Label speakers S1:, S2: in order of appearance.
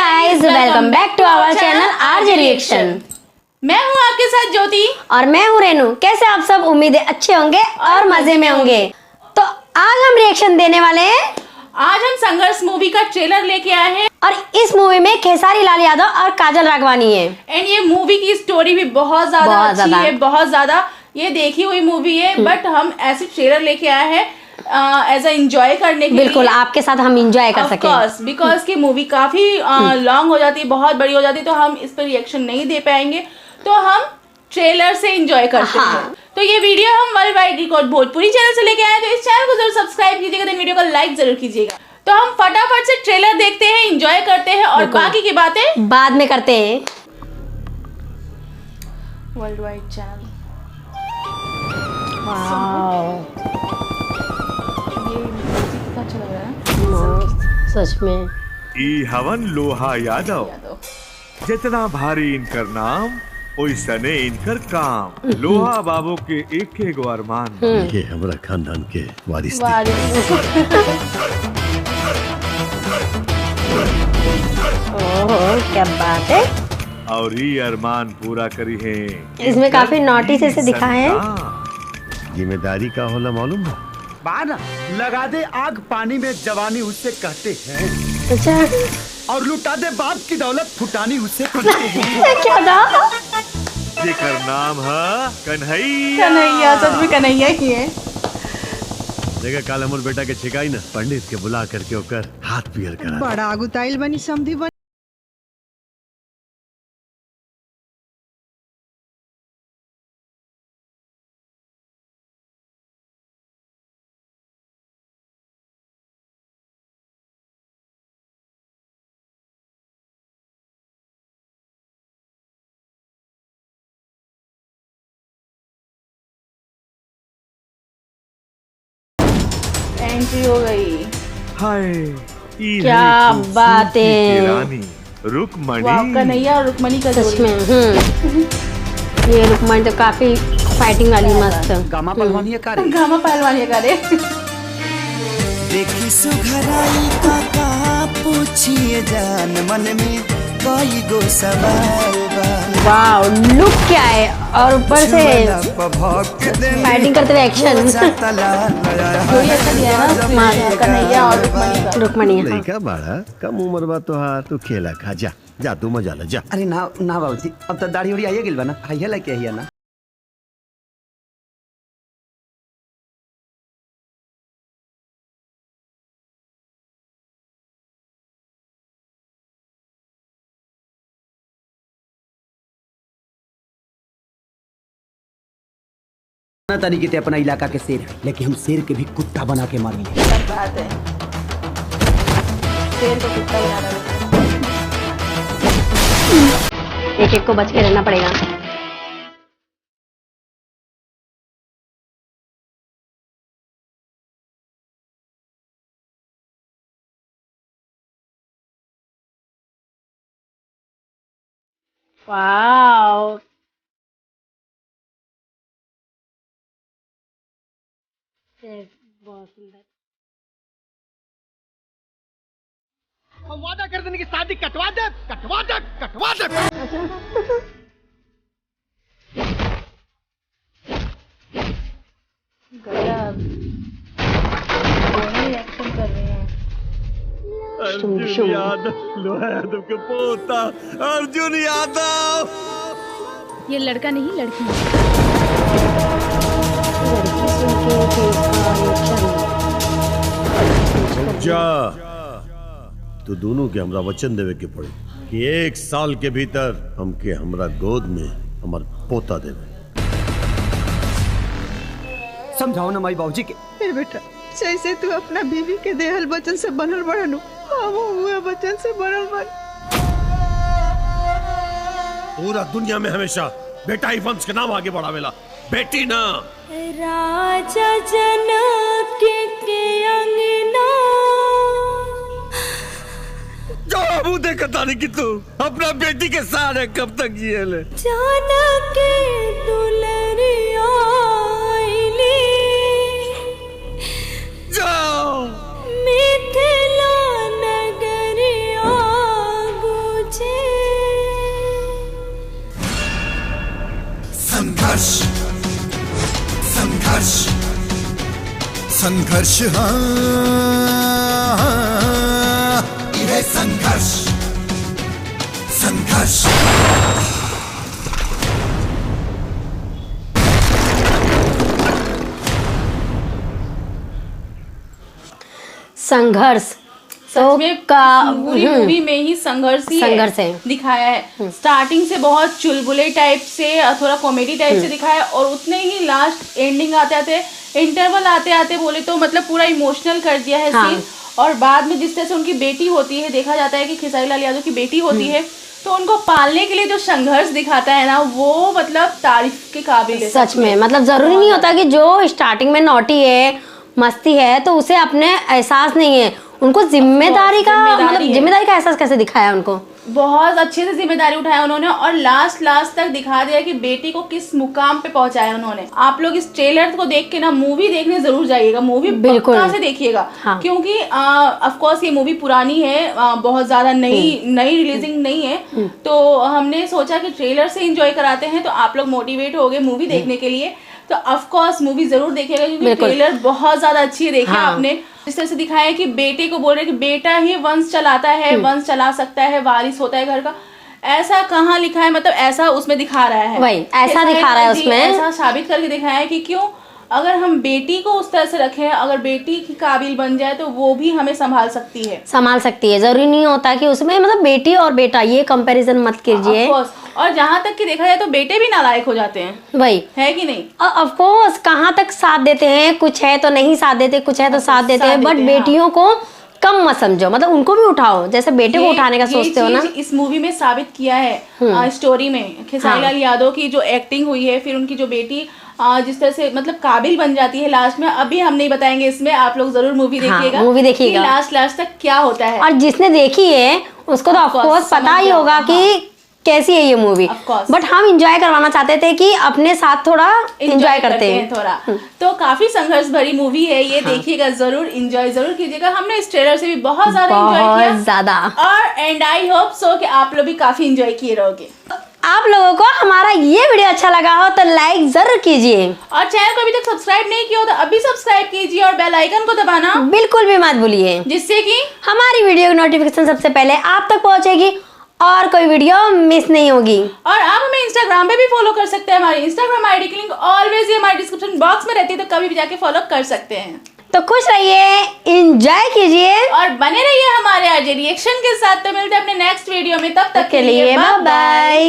S1: Guys, welcome back to our channel RJ reaction.
S2: मैं हूँ आपके साथ ज्योति
S1: और मैं हूँ रेनू। कैसे आप सब? उम्मीद है अच्छे होंगे और मजे में होंगे। तो आज हम रिएक्शन देने वाले हैं।
S2: आज हम संघर्ष मूवी का ट्रेलर लेके आए हैं
S1: और इस मूवी में खेसारी लाल यादव और काजल राघवानी है।
S2: एंड ये मूवी की स्टोरी भी बहुत ज्यादा अच्छी है, बहुत ज्यादा ये देखी हुई मूवी है। बट हम ऐसे ट्रेलर लेके आए हैं एज अ एंजॉय करने के
S1: बिल्कुल
S2: लिए।
S1: आपके साथ हम एंजॉय कर सकें।
S2: बिकॉज की मूवी काफी लॉन्ग हो जाती है, बहुत बड़ी हो जाती है, तो हम इस पर रिएक्शन नहीं दे पाएंगे, तो हम ट्रेलर से एंजॉय करते हैं। तो ये वीडियो हम world wide record Bhojpuri channel से लेके आए, तो इस चैनल को जरूर सब्सक्राइब कीजिएगा, तो वीडियो को लाइक जरूर कीजिएगा। तो हम फटाफट से ट्रेलर देखते हैं, एंजॉय करते हैं और बाकी की बातें
S1: बाद में करते हैं।
S2: World wide channel. ये म्यूजिक कितना अच्छा लग रहा है
S1: सच में।
S3: ई हवन लोहा यादव, जितना भारी इनकर नाम ओइसने इनकर काम। लोहा बाबू के एक गो अरमान,
S4: ये हमरा खानदान के वारिस
S1: ओह क्या बात है।
S3: और ये अरमान पूरा करी है।
S1: इसमें काफी नॉटी से दिखाए हैं।
S4: जिम्मेदारी का होला मालूम है?
S5: बाना लगा दे आग पानी में जवानी उससे कहते हैं।
S1: अच्छा,
S5: और लुटा दे बाप की दौलत फुटानी उससे कहते हैं।
S1: क्या था?
S3: जेकर नाम है कन्हैया।
S2: कन्हैया, सच में कन्हैया ही है।
S4: देखा काल हमर बेटा के छिकाई ना, पंडित के बुला करके ओकर हाथ पियर करा।
S6: बड़ा आगुताइल बनी समधी बनी।
S2: एंट्री हो गई।
S3: हाय ई
S1: क्या
S3: है खूबसूरती
S1: बात है।
S3: की रानी रुकमणी।
S2: वाह, कन्हैया और रुक्मणी का
S1: सच
S2: जोड़ी।
S1: में। ये रुक्मणी तो काफी फाइटिंग वाली मस्त।
S5: गामा पहलवानी का रे।
S2: गामा पहलवानी का रे।
S7: देखी सुघराई का कहा पूछिए जान, मन में कोई गो सवाल बा।
S1: वाओ, लुक क्या है। और ऊपर से फाइटिंग करते हुए एक्शन।
S2: जोड़ी अच्छा दिया है ना, कन्हैया और रुक्मणी का।
S1: रुक्मणी
S4: लइका बाड़ा कम उम्र बा तोहार, तू खेला खा जा जा, तू मजा ले जा।
S5: अरे ना ना बाबूजी, अब तो दाढ़ी उड़ी आइए गिल बना, आइए लेके आइए ना। तरीके से अपना इलाका के शेर है, लेकिन हम शेर के भी कुत्ता बना के मारेंगे।
S2: सब बात है, शेर को कुत्ता बना रहा है।
S1: एक एक को बच के रहना पड़ेगा। वाओ, बहुत सुंदर।
S5: हम वादा कर देने की शादी कटवा दे, कटवा दे, कटवा दे।
S2: गजब, दोनों रिएक्शन कर रहे हैं।
S3: अर्जुन यादव, लोहा यादव के पोता अर्जुन यादव।
S2: ये लड़का नहीं लड़की है।
S4: जा तू दोनों के हमरा वचन देवे के पड़ी कि 1 साल के भीतर हमके हमरा गोद में हमार पोता देवे।
S5: समझाओ ना माई बाबूजी के।
S6: ए बेटा, जैसे तू अपना बीवी के देहल वचन से बनल बड़नु, हम हुए वचन से बनल बन।
S4: पूरा दुनिया में हमेशा बेटा ही वंश के नाम आगे बढ़ावेला, बेटी ना।
S8: राजा जनक के अंगना
S4: जो अबू देखता नहीं कि तू अपना बेटी के साथ कब तक जिए ले।
S8: जानक के दुलरिया आईली,
S4: जाओ
S8: मिथिला नगरिया
S7: संघर्ष संघर्ष हाँ यह संघर्ष संघर्ष
S1: संघर्ष
S2: सच में पूरी मूवी में ही संघर्ष
S1: है
S2: दिखाया है। स्टार्टिंग से बहुत चुलबुले टाइप से थोड़ा कॉमेडी टाइप से दिखाया और उतने ही लास्ट एंडिंग आते आते इंटरवल आते आते बोले तो मतलब पूरा इमोशनल कर दिया है सीन। और बाद में जिस तरह से उनकी बेटी होती है, देखा जाता है कि खेसारी लाल यादव की बेटी होती है, तो उनको पालने के लिए जो संघर्ष दिखाता है ना, वो मतलब तारीफ के काबिल है
S1: सच में। मतलब जरूरी नहीं होता कि जो स्टार्टिंग में नॉटी है, मस्ती है, तो उसे अपने एहसास नहीं है, उनको जिम्मेदारी का मतलब जिम्मेदारी का एहसास कैसे दिखाया उनको,
S2: बहुत अच्छे से जिम्मेदारी उठाया उन्होंने और लास्ट तक दिखा दिया कि बेटी को किस मुकाम पे पहुंचाया उन्होंने। आप लोग इस ट्रेलर को देख के ना मूवी देखने जरूर जाइएगा, मूवी पक्का से देखिएगा। क्योंकि ऑफ कोर्स ये मूवी पुरानी है, बहुत ज्यादा नई रिलीजिंग नहीं है, तो हमने सोचा कि ट्रेलर से एंजॉय कराते हैं, तो आप लोग मोटिवेट हो गए मूवी देखने के लिए, तो ऑफ कोर्स मूवी जरूर देखिएगा क्योंकि ट्रेलर बहुत ज्यादा अच्छी है। देखिए आपने जिस तरह से दिखाया है कि बेटे को बोल रहे कि बेटा ही वंश चलाता है, वंश चला सकता है, वारिस होता है घर का, ऐसा कहाँ लिखा है, मतलब ऐसा उसमें दिखा रहा है,
S1: वही ऐसा दिखा रहा है उसमें,
S2: ऐसा साबित करके दिखाया है कि क्यों अगर हम बेटी को उस तरह से रखें, अगर बेटी की काबिल बन जाए तो वो भी हमें संभाल सकती है।
S1: जरूरी नहीं होता कि उसमें मतलब बेटी और बेटा ये कंपैरिजन मत कीजिए।
S2: और जहाँ तक कि देखा जाए तो बेटे भी नालायक हो जाते हैं,
S1: वही
S2: है कि नहीं।
S1: ऑफ कोर्स कहाँ तक साथ देते हैं, कुछ है तो नहीं साथ देते, कुछ है तो साथ देते हैं, बट बेटियों को कम मत समझो, मतलब उनको भी उठाओ जैसे बेटे को उठाने का सोचते हो ना।
S2: इस मूवी में साबित किया है स्टोरी में खेसारी लाल यादव की जो एक्टिंग हुई है, फिर उनकी जो बेटी जिस तरह से मतलब काबिल बन जाती है लास्ट में। अभी हम नहीं बताएंगे इसमें, आप लोग जरूर मूवी देखिएगा लास्ट तक क्या होता है।
S1: और जिसने देखी है उसको तो ऑफ कोर्स पता ही होगा कि कैसी है ये मूवी, बट हम एंजॉय करवाना चाहते थे कि अपने साथ थोड़ा एंजॉय करते हैं थोड़ा।
S2: तो काफी संघर्ष भरी मूवी है ये, देखिएगा जरूर, एंजॉय जरूर कीजिएगा। हमने इस ट्रेलर से भी बहुत ज्यादा एंजॉय किया और एंड आई होप सो कि आप लोग भी काफी एंजॉय किए रहोगे।
S1: आप लोगों को हमारा ये वीडियो अच्छा लगा हो तो लाइक जरूर कीजिए
S2: और चैनल को अभी तक सब्सक्राइब नहीं किया हो तो अभी सब्सक्राइब कीजिए और बेल आइकन को दबाना
S1: बिल्कुल भी मत भूलिए,
S2: जिससे कि
S1: हमारी वीडियो की नोटिफिकेशन सबसे पहले आप तक पहुंचेगी और कोई वीडियो मिस नहीं होगी।
S2: और आप हमें इंस्टाग्राम पे भी फॉलो कर सकते हैं, हमारी इंस्टाग्राम आईडी की लिंक ऑलवेज हमारे डिस्क्रिप्शन बॉक्स में रहती है, तो कभी भी जाके फॉलो कर सकते हैं।
S1: तो खुश रहिए, एंजॉय कीजिए
S2: और बने रहिए हमारे आज रिएक्शन के साथ। तो मिलते हैं अपने नेक्स्ट वीडियो में, तब तक के लिए बाय बाय।